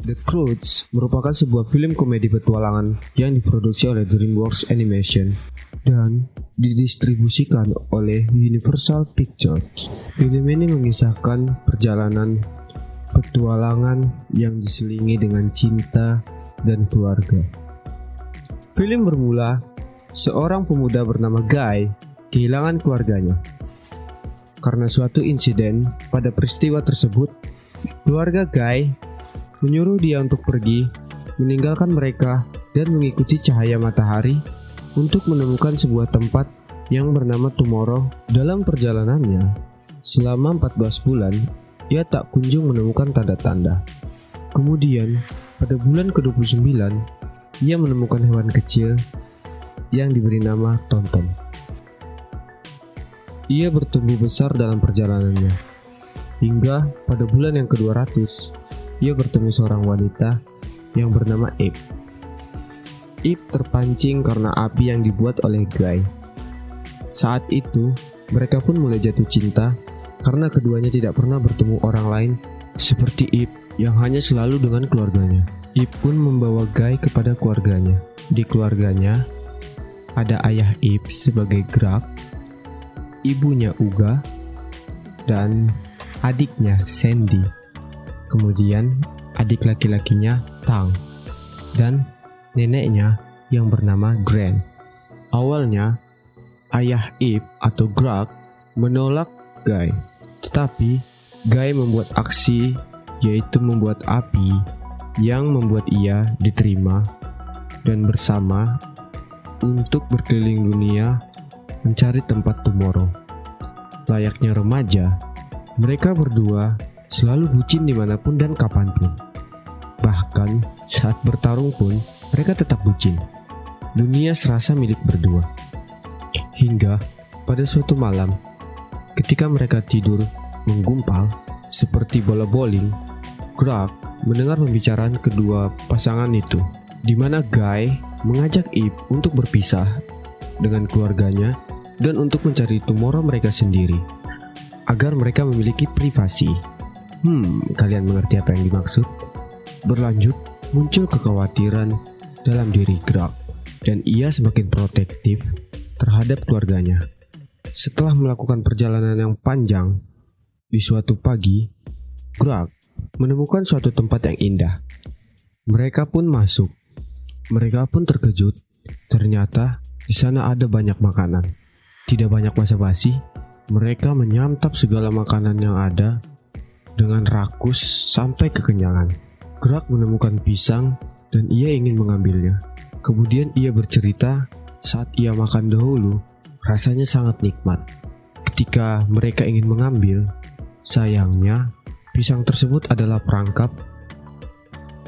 The Croods merupakan sebuah film komedi petualangan yang diproduksi oleh DreamWorks Animation dan didistribusikan oleh Universal Pictures. Film ini mengisahkan perjalanan petualangan yang diselingi dengan cinta dan keluarga. Film bermula seorang pemuda bernama Guy kehilangan keluarganya. Karena suatu insiden pada peristiwa tersebut, keluarga Guy menyuruh dia untuk pergi, meninggalkan mereka dan mengikuti cahaya matahari untuk menemukan sebuah tempat yang bernama Tomorrow. Dalam perjalanannya, selama 14 bulan, ia tak kunjung menemukan tanda-tanda. Kemudian, pada bulan ke-29, ia menemukan hewan kecil yang diberi nama Tonton. Ia bertumbuh besar dalam perjalanannya, hingga pada bulan yang ke-200, ia bertemu seorang wanita yang bernama Ip. Ip terpancing karena api yang dibuat oleh Guy. Saat itu, mereka pun mulai jatuh cinta karena keduanya tidak pernah bertemu orang lain seperti Ip yang hanya selalu dengan keluarganya. Ip pun membawa Guy kepada keluarganya. Di keluarganya, ada ayah Ip sebagai Grug, ibunya Uga, dan adiknya Sandy. Kemudian adik laki-lakinya Tang dan neneknya yang bernama Gran. Awalnya ayah Ip atau Grug menolak Guy, tetapi Guy membuat aksi, yaitu membuat api yang membuat ia diterima dan bersama untuk berkeliling dunia mencari tempat Tomorrow. Layaknya remaja, mereka berdua selalu bucin dimanapun dan kapanpun. Bahkan saat bertarung pun mereka tetap bucin. Dunia serasa milik berdua. Hingga pada suatu malam, ketika mereka tidur menggumpal seperti bola bowling, Grug mendengar pembicaraan kedua pasangan itu, di mana Guy mengajak Ip untuk berpisah dengan keluarganya dan untuk mencari Tomorrow mereka sendiri, agar mereka memiliki privasi. Kalian mengerti apa yang dimaksud? Berlanjut, muncul kekhawatiran dalam diri Grug, dan ia semakin protektif terhadap keluarganya. Setelah melakukan perjalanan yang panjang, di suatu pagi, Grug menemukan suatu tempat yang indah. Mereka pun masuk. Mereka pun terkejut. Ternyata di sana ada banyak makanan. Tidak banyak basa-basi, mereka menyantap segala makanan yang ada dengan rakus sampai kekenyangan. Grug menemukan pisang dan ia ingin mengambilnya. Kemudian ia bercerita saat ia makan dahulu, rasanya sangat nikmat. Ketika mereka ingin mengambil, sayangnya pisang tersebut adalah perangkap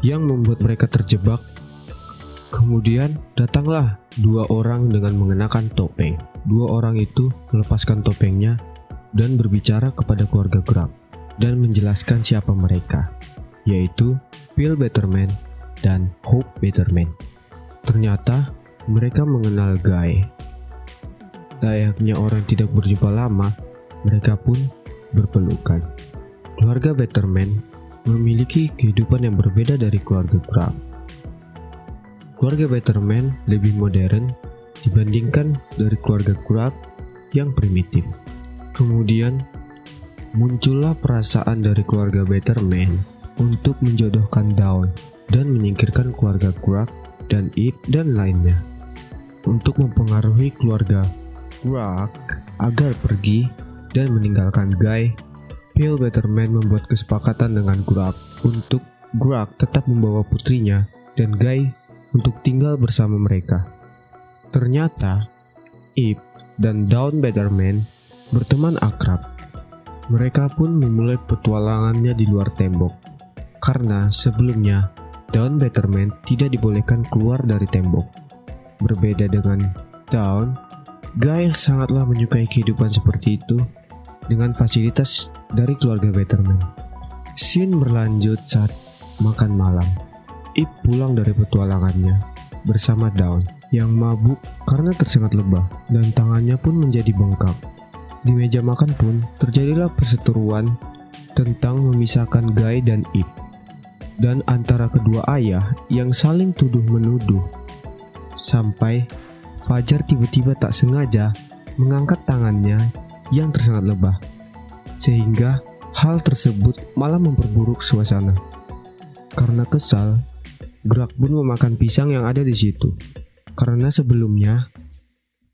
yang membuat mereka terjebak. Kemudian datanglah dua orang dengan mengenakan topeng. Dua orang itu melepaskan topengnya dan berbicara kepada keluarga Grug dan menjelaskan siapa mereka, yaitu Bill Betterman dan Hope Betterman. Ternyata mereka mengenal Guy. Layaknya orang tidak berjumpa lama, mereka pun berpelukan. Keluarga Betterman memiliki kehidupan yang berbeda dari keluarga Grug. Keluarga Betterman lebih modern dibandingkan dari keluarga Grug yang primitif. Kemudian muncullah perasaan dari keluarga Betterman untuk menjodohkan Dawn dan menyingkirkan keluarga Grug dan Ip dan lainnya, untuk mempengaruhi keluarga Grug agar pergi dan meninggalkan Guy. Bill Betterman membuat kesepakatan dengan Grug untuk Grug tetap membawa putrinya dan Guy untuk tinggal bersama mereka. Ternyata Ip dan Dawn Betterman berteman akrab. Mereka pun memulai petualangannya di luar tembok, karena sebelumnya Dawn Betterman tidak dibolehkan keluar dari tembok. Berbeda dengan Dawn, Guy sangatlah menyukai kehidupan seperti itu dengan fasilitas dari keluarga Betterman. Scene berlanjut saat makan malam. Ip pulang dari petualangannya bersama Dawn yang mabuk karena tersengat lebah dan tangannya pun menjadi bengkak. Di meja makan pun terjadilah perseteruan tentang memisahkan Guy dan Ip. dan antara kedua ayah yang saling tuduh-menuduh. Sampai Fajar tiba-tiba tak sengaja mengangkat tangannya yang tersangat lebah, sehingga hal tersebut malah memperburuk suasana. Karena kesal, Gerak pun memakan pisang yang ada di situ. Karena sebelumnya,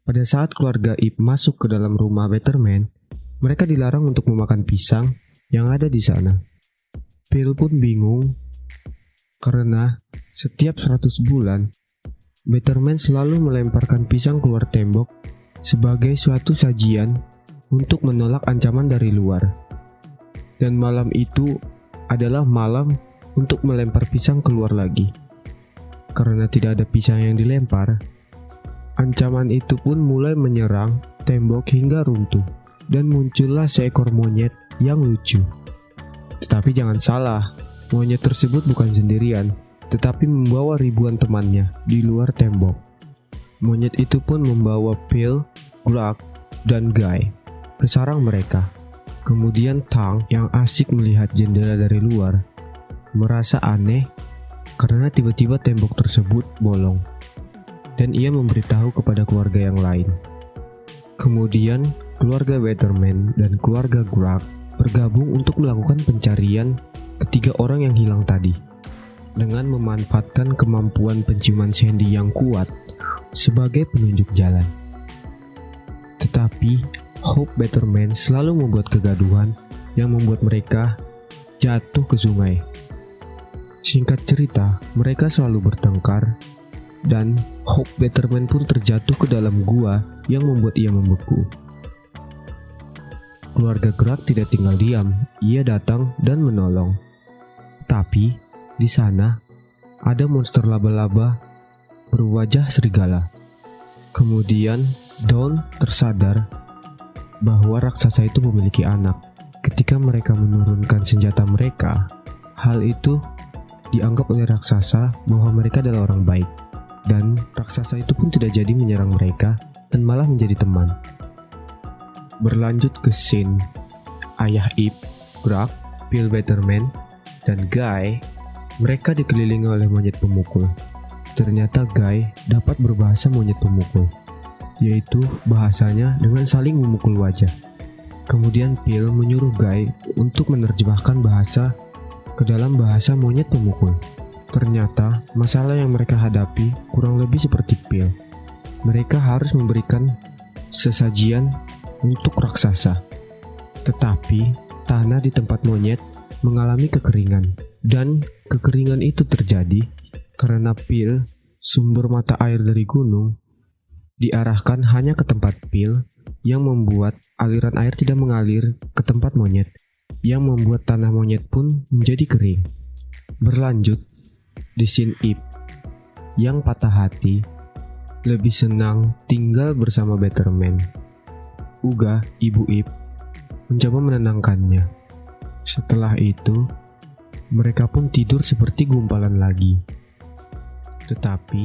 pada saat keluarga Ip masuk ke dalam rumah Betterman, mereka dilarang untuk memakan pisang yang ada di sana. Phil pun bingung karena setiap 100 bulan, Betterman selalu melemparkan pisang keluar tembok sebagai suatu sajian untuk menolak ancaman dari luar. Dan malam itu adalah malam untuk melempar pisang keluar lagi. Karena tidak ada pisang yang dilempar, ancaman itu pun mulai menyerang tembok hingga runtuh, dan muncullah seekor monyet yang lucu. Tetapi jangan salah, monyet tersebut bukan sendirian, tetapi membawa ribuan temannya di luar tembok. Monyet itu pun membawa Phil, Grug, dan Guy ke sarang mereka. Kemudian Tang yang asik melihat jendela dari luar merasa aneh karena tiba-tiba tembok tersebut bolong, dan ia memberitahu kepada keluarga yang lain. Kemudian keluarga Betterman dan keluarga Grug bergabung untuk melakukan pencarian ketiga orang yang hilang tadi dengan memanfaatkan kemampuan penciuman Sandy yang kuat sebagai penunjuk jalan. Tetapi Hope Betterman selalu membuat kegaduhan yang membuat mereka jatuh ke sungai. Singkat cerita, mereka selalu bertengkar dan Hope Betterman pun terjatuh ke dalam gua yang membuat ia membeku. Keluarga Grug tidak tinggal diam, ia datang dan menolong. Tapi di sana ada monster laba-laba berwajah serigala. Kemudian Dawn tersadar bahwa raksasa itu memiliki anak. Ketika mereka menurunkan senjata mereka, hal itu dianggap oleh raksasa bahwa mereka adalah orang baik, dan raksasa itu pun tidak jadi menyerang mereka dan malah menjadi teman. Berlanjut ke scene ayah Ip, Grug, Phil Betterman, dan Guy. Mereka dikelilingi oleh monyet pemukul. Ternyata Guy dapat berbahasa monyet pemukul, yaitu bahasanya dengan saling memukul wajah. Kemudian Phil menyuruh Guy untuk menerjemahkan bahasa ke dalam bahasa monyet pemukul. Ternyata masalah yang mereka hadapi kurang lebih seperti Phil. Mereka harus memberikan sesajian untuk raksasa. Tetapi tanah di tempat monyet mengalami kekeringan, dan kekeringan itu terjadi karena Phil, sumber mata air dari gunung, diarahkan hanya ke tempat Phil, yang membuat aliran air tidak mengalir ke tempat monyet, yang membuat tanah monyet pun menjadi kering. Berlanjut di scene Ip yang patah hati lebih senang tinggal bersama Betterman. Uga, ibu Ip, mencoba menenangkannya. Setelah itu, mereka pun tidur seperti gumpalan lagi. Tetapi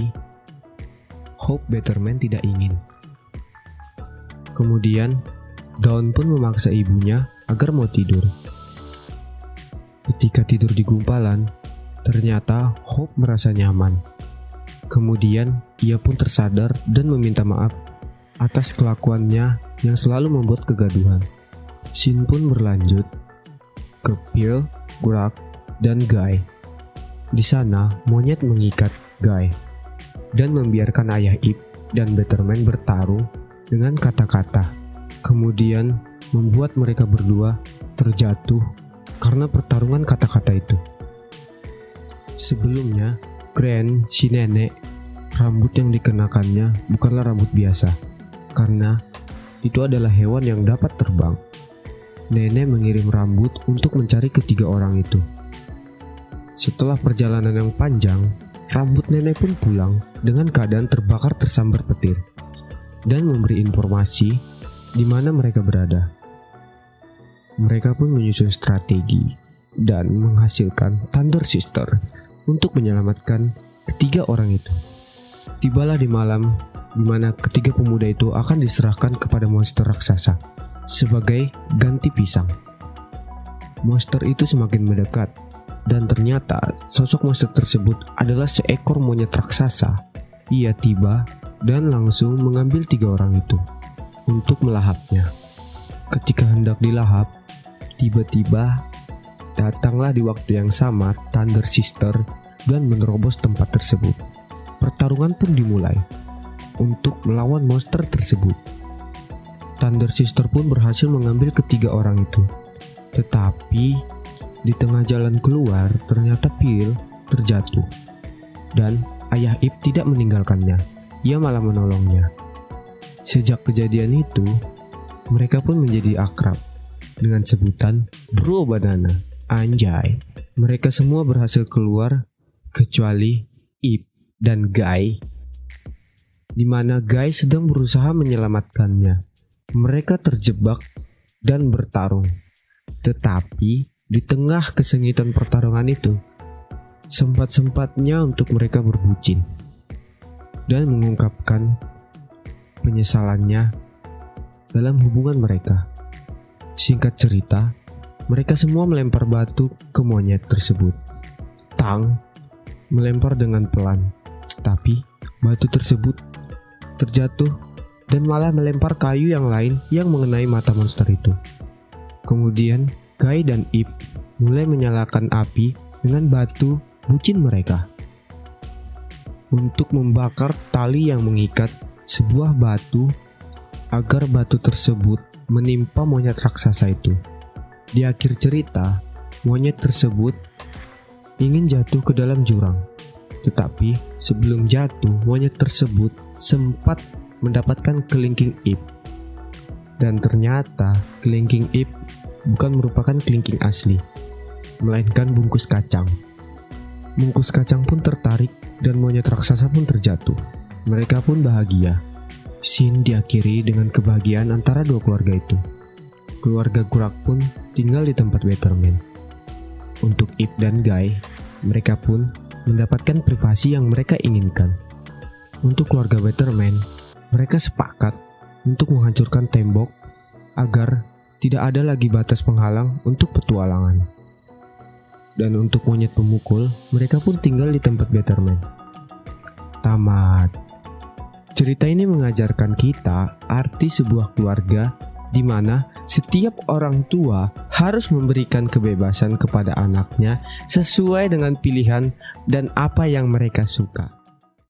Hope Betterman tidak ingin. Kemudian Dawn pun memaksa ibunya agar mau tidur. Ketika tidur di gumpalan, ternyata Hope merasa nyaman. Kemudian ia pun tersadar dan meminta maaf atas kelakuannya yang selalu membuat kegaduhan. Scene pun berlanjut ke Phil, Grug, dan Guy. Di sana monyet mengikat Guy dan membiarkan ayah Ip dan Betterman bertarung dengan kata-kata. Kemudian membuat mereka berdua terjatuh karena pertarungan kata-kata itu. Sebelumnya, Gran, si nenek, rambut yang dikenakannya bukanlah rambut biasa, karena itu adalah hewan yang dapat terbang. Nenek mengirim rambut untuk mencari ketiga orang itu. Setelah perjalanan yang panjang, rambut nenek pun pulang dengan keadaan terbakar tersambar petir dan memberi informasi di mana mereka berada. Mereka pun menyusun strategi dan menghasilkan Thunder Sister untuk menyelamatkan ketiga orang itu. Tibalah di malam di mana ketiga pemuda itu akan diserahkan kepada monster raksasa sebagai ganti pisang. Monster itu semakin mendekat Dan ternyata sosok monster tersebut adalah seekor monyet raksasa. Ia tiba dan langsung mengambil 3 orang itu untuk melahapnya. Ketika hendak dilahap, tiba-tiba datanglah di waktu yang sama Thunder Sister dan menerobos tempat tersebut. Pertarungan pun dimulai untuk melawan monster tersebut. Thunder Sister pun berhasil mengambil ketiga orang itu. Tetapi di tengah jalan keluar ternyata Phil terjatuh. Dan ayah Ip tidak meninggalkannya. Ia malah menolongnya. Sejak kejadian itu, mereka pun menjadi akrab dengan sebutan Bro Banana. Anjay. Mereka semua berhasil keluar kecuali Ip dan Guy, di mana Guy sedang berusaha menyelamatkannya. Mereka terjebak dan bertarung. Tetapi di tengah kesengitan pertarungan itu, sempat-sempatnya untuk mereka berbucin dan mengungkapkan penyesalannya dalam hubungan mereka. Singkat cerita, mereka semua melempar batu ke monyet tersebut. Tang melempar dengan pelan, tapi batu tersebut terjatuh dan malah melempar kayu yang lain yang mengenai mata monster itu. Kemudian Guy dan Ip mulai menyalakan api dengan batu bucin mereka untuk membakar tali yang mengikat sebuah batu agar batu tersebut menimpa monyet raksasa itu. Di akhir cerita, monyet tersebut ingin jatuh ke dalam jurang. Tetapi sebelum jatuh, monyet tersebut sempat mendapatkan kelingking Ip. Dan ternyata kelingking Ip bukan merupakan kelingking asli, melainkan bungkus kacang. Bungkus kacang pun tertarik dan monyet raksasa pun terjatuh. Mereka pun bahagia. Scene diakhiri dengan kebahagiaan antara dua keluarga itu. Keluarga Gurak pun tinggal di tempat Betterman. Untuk Ip dan Guy, mereka pun mendapatkan privasi yang mereka inginkan. Untuk keluarga Betterman, mereka sepakat untuk menghancurkan tembok agar tidak ada lagi batas penghalang untuk petualangan. Dan untuk monyet pemukul, mereka pun tinggal di tempat Betterman. Tamat. Cerita ini mengajarkan kita arti sebuah keluarga di mana setiap orang tua harus memberikan kebebasan kepada anaknya sesuai dengan pilihan dan apa yang mereka suka.